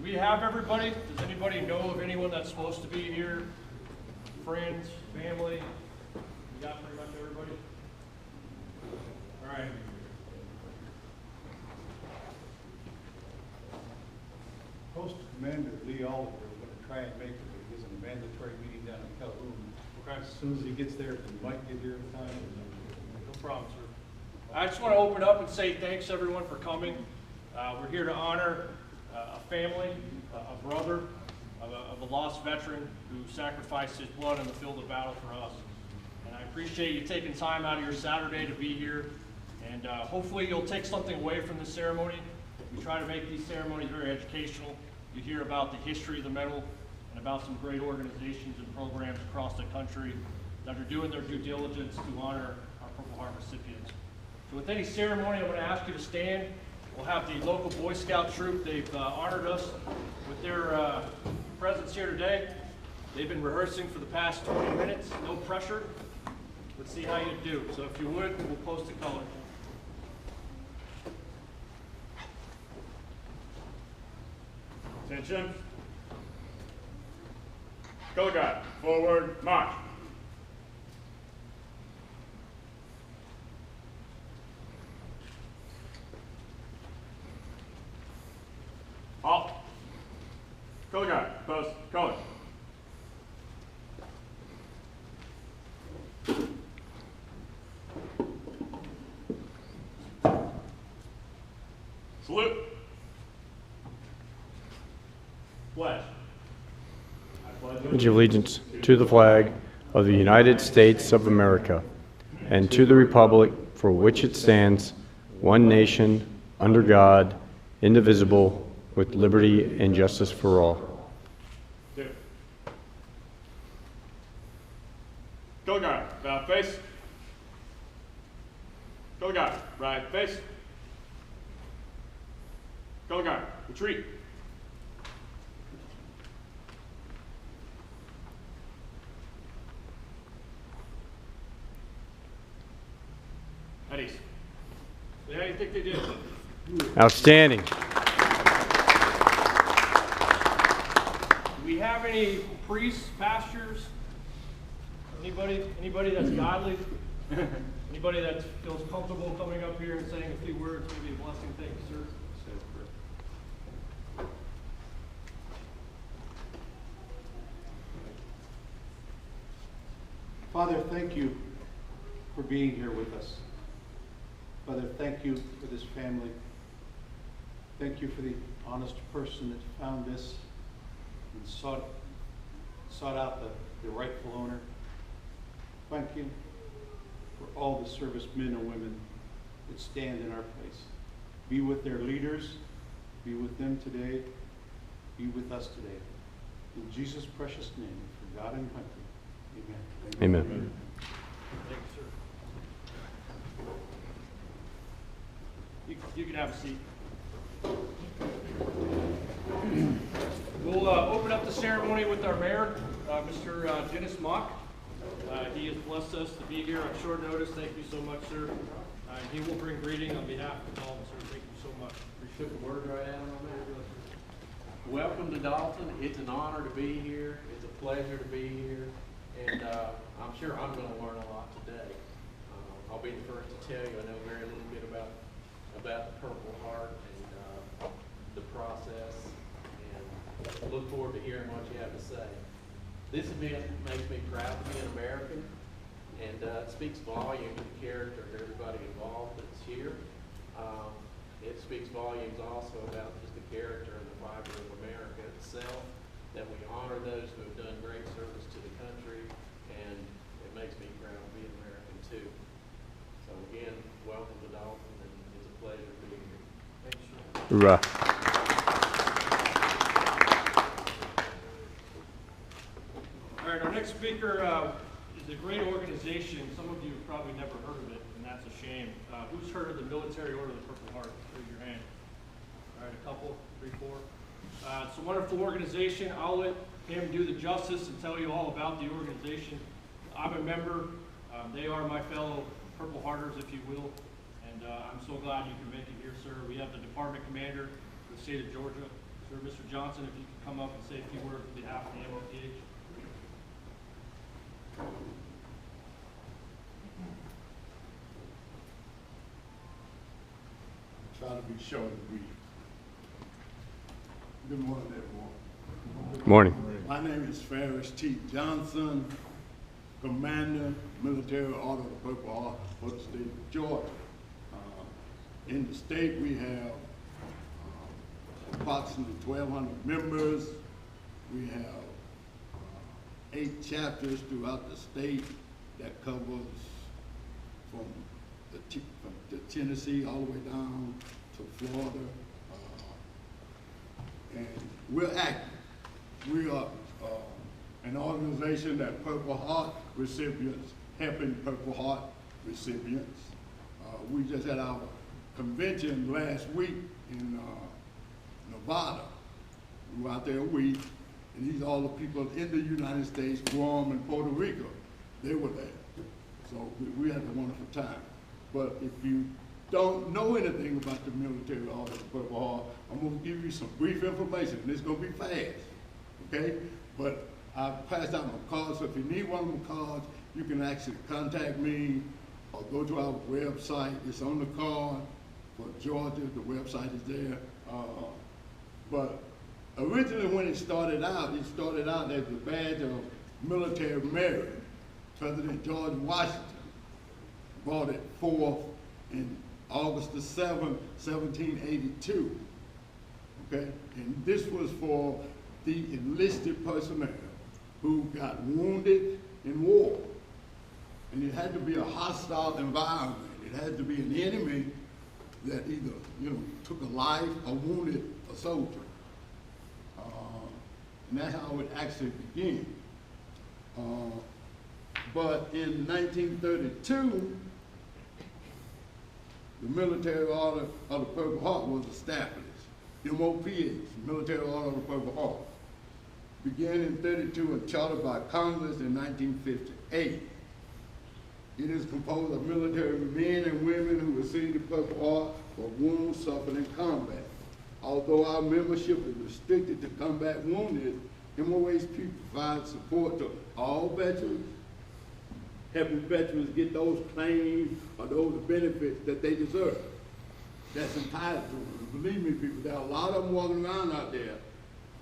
Do we have everybody? Does anybody know of anyone that's supposed to be here? Friends, family? You got pretty much everybody? All right. Post Commander Lee Oliver is going to try and make it, but he has a mandatory meeting down in Calhoun. Okay. As soon as he gets there, he might get here in time. No problem, sir. I just want to open up and say thanks everyone for coming. We're here to honor a family, a brother of a lost veteran who sacrificed his blood in the field of battle for us. And I appreciate you taking time out of your Saturday to be here. And hopefully you'll take something away from this ceremony. We try to make these ceremonies very educational. You hear about the history of the medal and about some great organizations and programs across the country that are doing their due diligence to honor our Purple Heart recipients. So with any ceremony, I'm going to ask you to stand. We'll have the local Boy Scout troop. They've honored us with their presence here today. They've been rehearsing for the past 20 minutes, no pressure. Let's see how you do. So if you would, we'll post the color. Attention. Color guard, forward, march. Halt. Color guard, post, color. Salute. Pledge. Pledge allegiance to the flag of the United States of America and to the republic for which it stands, one nation, under God, indivisible, with liberty and justice for all. Two. Color guard, about face. Color guard, right face. Color guard, retreat. Eddie's. How do you think they did? Outstanding. Do we have any priests, pastors? Anybody that's godly? Anybody that feels comfortable coming up here and saying a few words? Maybe a blessing. Thank you, sir. Father, thank you for being here with us. Father, thank you for this family. Thank you for the honest person that found this and sought out the rightful owner. Thank you for all the servicemen and women that stand in our place. Be with their leaders. Be with them today. Be with us today. In Jesus' precious name, for God and country. Amen. Amen. Thank you, sir. You can have a seat. We'll open up the ceremony with our mayor, Mr. Dennis Mock. He has blessed us to be here on short notice. Thank you so much, sir. He will bring greeting on behalf of Dalton, sir. Thank you so much. Appreciate the word right out on that. Welcome to Dalton. It's an honor to be here. It's a pleasure to be here. And I'm sure I'm going to learn a lot today. I'll be the first to tell you I know very little bit about the Purple Heart and the process, and look forward to hearing what you have to say. This event makes me proud to be an American, and it speaks volumes to the character of everybody involved that's here. It speaks volumes also about just the character and the fiber of America itself, that we honor those who have done great service to the country, and it makes me proud to be an American too. So again, welcome to Dalton, and it's a pleasure being here. Thank you, sir. Hoorah. All right, our next speaker is a great organization. Some of you have probably never heard of it, and that's a shame. Who's heard of the Military Order of the Purple Heart? Raise your hand. All right, a couple, 3, 4. It's a wonderful organization. I'll let him do the justice and tell you all about the organization. I'm a member. They are my fellow Purple Hearters, if you will, and I'm so glad you can make it here, sir. We have the department commander for the state of Georgia, Mr. Sir, Mr. Johnson, if you could come up and say a few words on behalf of the MOPH. Try to be short and brief. Good morning, everyone. Morning. My name is Ferris T. Johnson, Commander, Military Order of the Purple Heart for the state of Georgia. In the state, we have approximately 1,200 members. We have 8 chapters throughout the state that covers from the Tennessee all the way down to Florida. And we're active. We are an organization that Purple Heart recipients, helping Purple Heart recipients. We just had our convention last week in Nevada. We were out there a week, and these are all the people in the United States, Guam and Puerto Rico. They were there. So we had a wonderful time. But if you don't know anything about the Military Order of the Purple Heart, I'm going to give you some brief information, and it's going to be fast, okay? But I passed out my cards, so if you need one of my cards, you can actually contact me or go to our website. It's on the card for Georgia. The website is there. But originally when it started out as a badge of military merit. President George Washington brought it forth in August the 7th, 1782. Okay? And this was for the enlisted personnel who got wounded in war. And it had to be a hostile environment. It had to be an enemy that either, took a life or wounded a soldier. And that's how it actually began. But in 1932, the Military Order of the Purple Heart was established. MOPH, Military Order of the Purple Heart. Began in 32 and chartered by Congress in 1958. It is composed of military men and women who received the Purple Heart for wounds suffered in combat. Although our membership is restricted to combat wounded, MOHP provides support to all veterans, helping veterans get those claims or those benefits that they deserve. That's entitled to them. Believe me, people, there are a lot of them walking around out there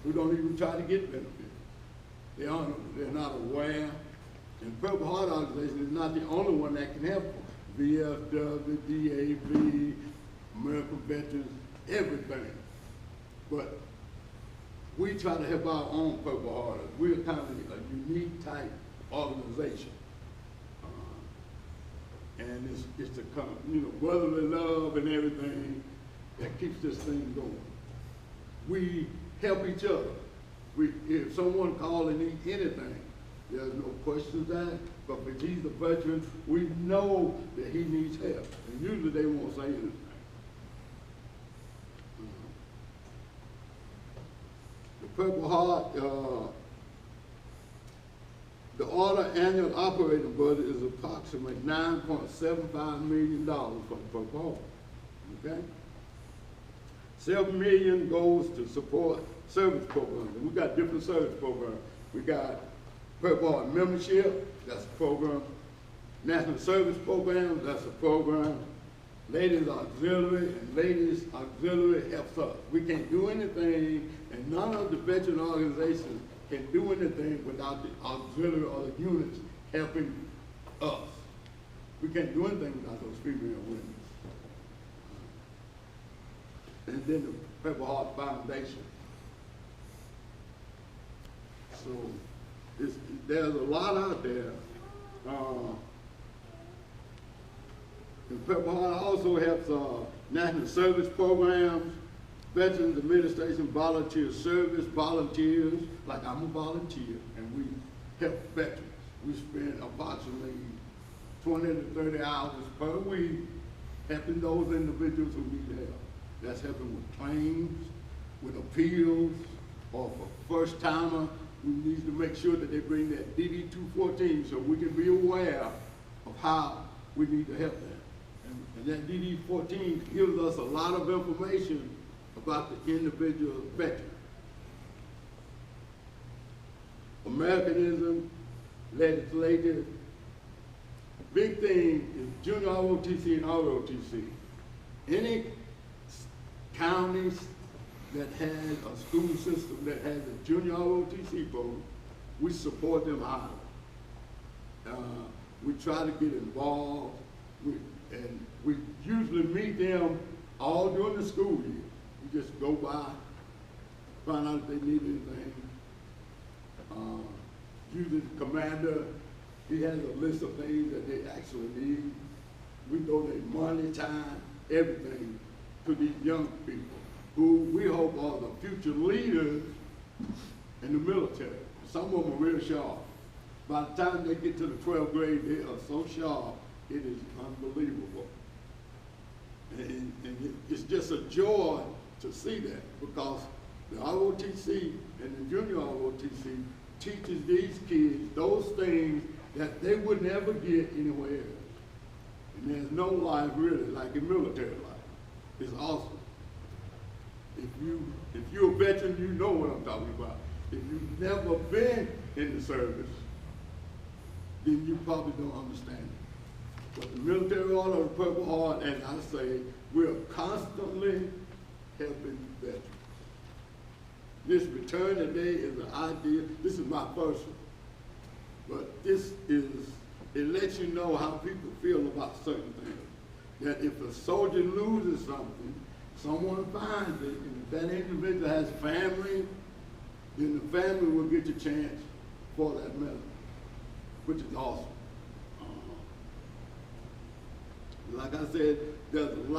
who don't even try to get benefits. They're not aware. And Purple Heart Organization is not the only one that can help them. VFW, DAV, American Veterans, everything. But we try to help our own Purple Hearters. We're kind of a unique type organization. And it's the brotherly love and everything that keeps this thing going. We help each other. If someone calls and needs anything, there's no questions asked. But if he's a veteran, we know that he needs help. And usually they won't say anything. The Purple Heart, the order annual operating budget is approximately $9.75 million for the Purple Heart. Okay? $7 million goes to support service programs. And we got different service programs. We got Purple Heart membership, that's a program. National Service Program, that's a program. Ladies Auxiliary, and Ladies Auxiliary helps us. We can't do anything, and none of the veteran organizations can do anything without the auxiliary or the units helping us. We can't do anything without those female women. And then the Purple Heart Foundation. So there's a lot out there. The Purple Heart also helps national service programs, Veterans Administration Volunteer Service, volunteers, like I'm a volunteer, and we help veterans. We spend approximately 20 to 30 hours per week helping those individuals who need help. That's helping with claims, with appeals, or for first timer, we need to make sure that they bring that DD-214 so we can be aware of how we need to help them. And that DD-14 gives us a lot of information about the individual veteran. Americanism, legislative. Big thing is junior ROTC and ROTC. Any counties that has a school system that has a junior ROTC program, we support them highly. We try to get involved, and we usually meet them all during the school year. We just go by, find out if they need anything. Usually the commander, he has a list of things that they actually need. We donate money, time, everything to these young people who we hope are the future leaders in the military. Some of them are real sharp. By the time they get to the 12th grade, they are so sharp, it is unbelievable. And it's just a joy to see that, because the ROTC and the junior ROTC teaches these kids those things that they would never get anywhere else. And there's no life really like in military life. It's awesome. If you're a veteran, you know what I'm talking about. If you've never been in the service, then you probably don't understand it. But the military order of the Purple Heart, and I say, we're constantly helping veterans. This return today is an idea. This is my first one. But this is, it lets you know how people feel about certain things. That if a soldier loses something, someone finds it, and if that individual has family, then the family will get the chance for that medal, which is awesome. Like I said, there's a lot.